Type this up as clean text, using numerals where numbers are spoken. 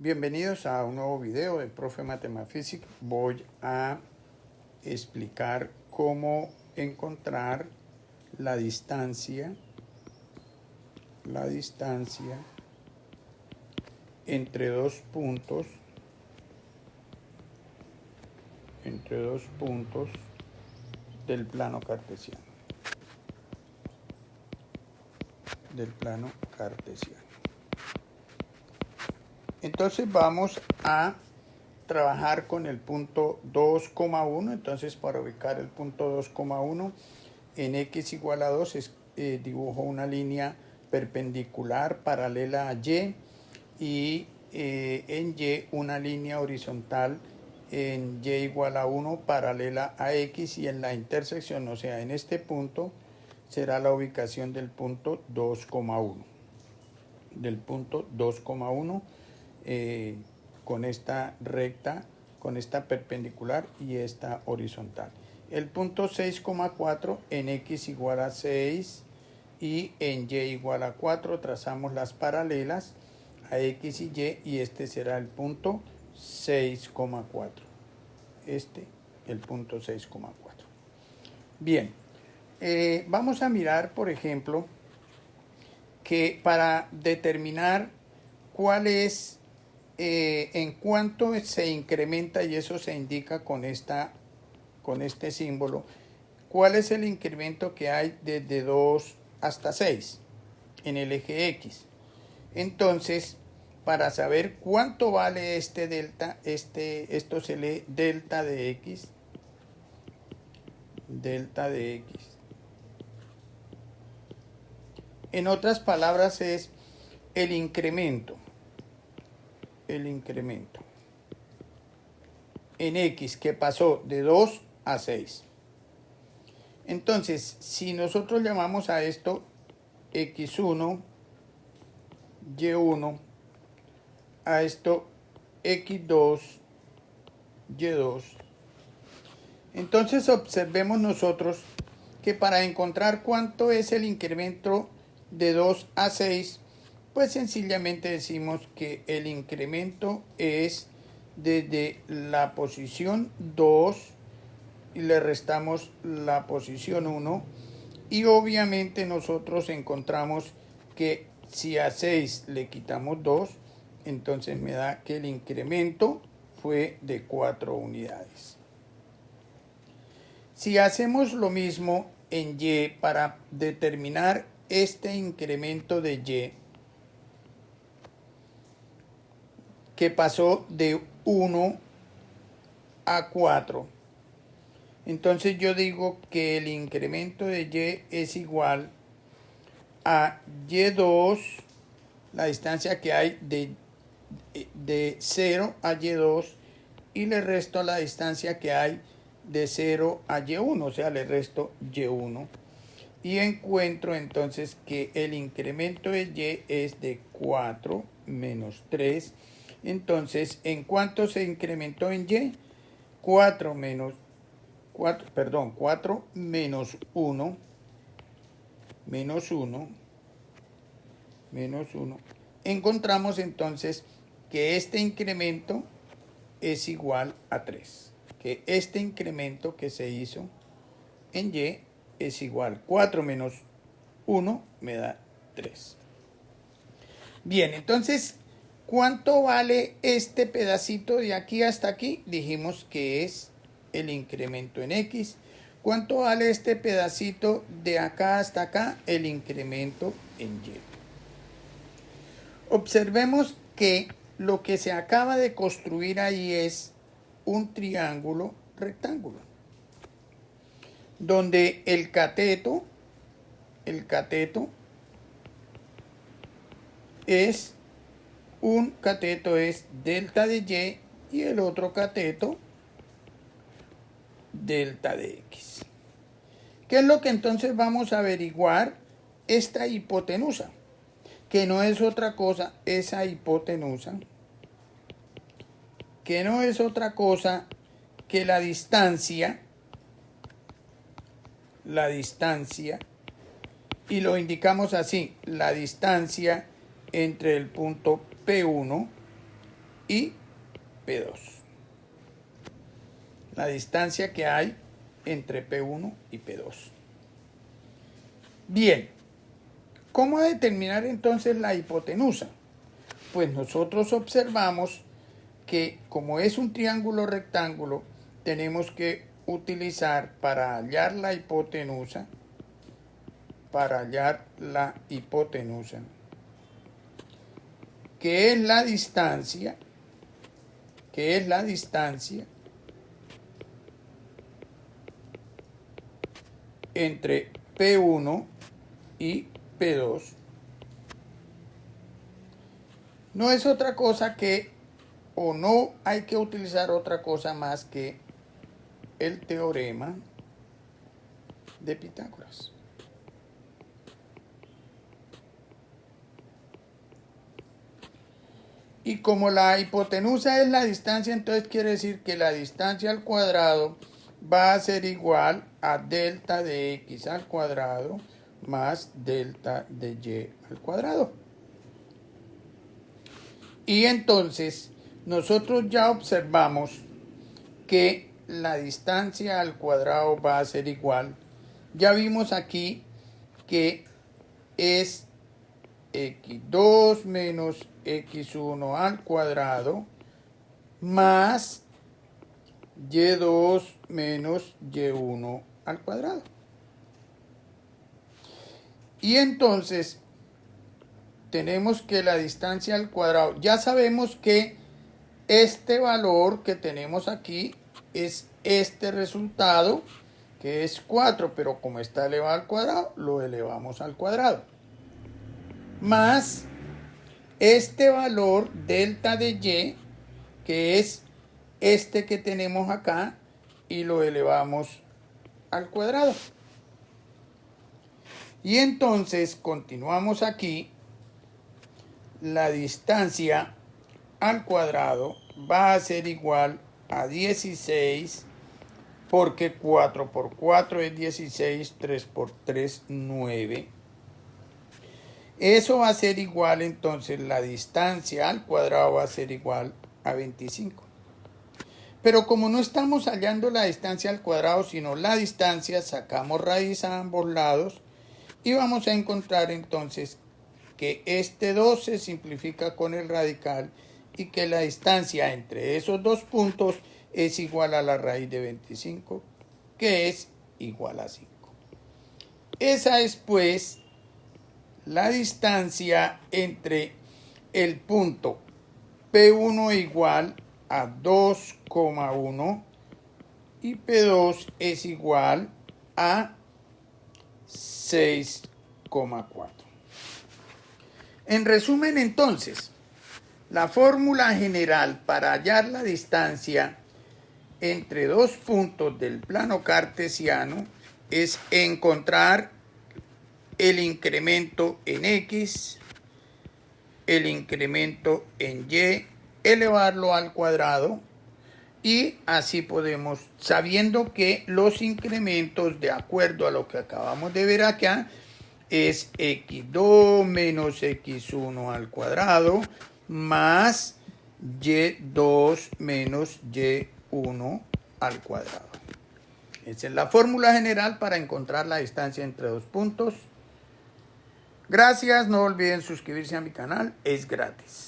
Bienvenidos a un nuevo video de Profe Mathematics. Voy a explicar cómo encontrar la distancia entre dos puntos del plano cartesiano. Entonces vamos a trabajar con el punto 2,1. Entonces, para ubicar el punto 2,1 en x igual a 2 dibujo una línea perpendicular paralela a y en y una línea horizontal en y igual a 1 paralela a x, y en la intersección, o sea, en este punto, será la ubicación del punto 2,1. Con esta recta, con esta perpendicular y esta horizontal. El punto 6,4 en x igual a 6 y en y igual a 4 trazamos las paralelas a x y y este será el punto 6,4. El punto 6,4. Bien, vamos a mirar, por ejemplo, que para determinar cuál es en cuánto se incrementa, y eso se indica con este símbolo, cuál es el incremento que hay desde 2 hasta 6 en el eje X. Entonces, para saber cuánto vale este delta, esto se lee delta de X. En otras palabras, es el incremento en X que pasó de 2 a 6. Entonces, si nosotros llamamos a esto X1, Y1, a esto X2, Y2, entonces observemos nosotros que para encontrar cuánto es el incremento de 2 a 6, pues sencillamente decimos que el incremento es desde la posición 2 y le restamos la posición 1, y obviamente nosotros encontramos que si a 6 le quitamos 2, entonces me da que el incremento fue de 4 unidades. Si hacemos lo mismo en y para determinar este incremento de y, que pasó de 1 a 4, entonces yo digo que el incremento de y es igual a y2, la distancia que hay de 0 a y2, y le resto la distancia que hay de 0 a y1, o sea, le resto y1, y encuentro entonces que el incremento de y es de 4 menos 3. Entonces, ¿en cuánto se incrementó en y? 4 menos 1, encontramos entonces que este incremento es igual a 3. Que este incremento que se hizo en y es igual. 4 menos 1 me da 3. Bien, entonces, ¿cuánto vale este pedacito de aquí hasta aquí? Dijimos que es el incremento en X. ¿Cuánto vale este pedacito de acá hasta acá? El incremento en Y. Observemos que lo que se acaba de construir ahí es un triángulo rectángulo, donde el cateto es un cateto es delta de y el otro cateto delta de X. ¿Qué es lo que entonces vamos a averiguar? Esta hipotenusa, que no es otra cosa, esa hipotenusa, que no es otra cosa que la distancia, y lo indicamos así, la distancia entre el punto P1 y P2. La distancia que hay entre P1 y P2. Bien, ¿cómo determinar entonces la hipotenusa? Pues nosotros observamos que como es un triángulo rectángulo, tenemos que utilizar para hallar la hipotenusa, que es la distancia, entre P1 y P2. No es otra cosa que, o no hay que utilizar otra cosa más que el teorema de Pitágoras. Y como la hipotenusa es la distancia, entonces quiere decir que la distancia al cuadrado va a ser igual a delta de x al cuadrado más delta de y al cuadrado. Y entonces nosotros ya observamos que la distancia al cuadrado va a ser igual. Ya vimos aquí que es x2 menos x1 al cuadrado más y2 menos y1 al cuadrado. Y entonces tenemos que la distancia al cuadrado, ya sabemos que este valor que tenemos aquí es este resultado, que es 4, pero como está elevado al cuadrado, lo elevamos al cuadrado. Más este valor delta de y, que es este que tenemos acá, y lo elevamos al cuadrado. Y entonces continuamos aquí. La distancia al cuadrado va a ser igual a 16, porque 4 por 4 es 16, 3 por 3, 9. Eso va a ser igual, entonces la distancia al cuadrado va a ser igual a 25. Pero como no estamos hallando la distancia al cuadrado, sino la distancia, sacamos raíz a ambos lados y vamos a encontrar entonces que este 2 se simplifica con el radical y que la distancia entre esos dos puntos es igual a la raíz de 25, que es igual a 5. Esa es pues la distancia entre el punto P1 igual a 2,1 y P2 es igual a 6,4. En resumen, entonces, la fórmula general para hallar la distancia entre dos puntos del plano cartesiano es encontrar el incremento en x, el incremento en y, elevarlo al cuadrado, y así podemos, sabiendo que los incrementos, de acuerdo a lo que acabamos de ver acá, es x2 menos x1 al cuadrado más y2 menos y1 al cuadrado. Esa es la fórmula general para encontrar la distancia entre dos puntos. Gracias, no olviden suscribirse a mi canal, es gratis.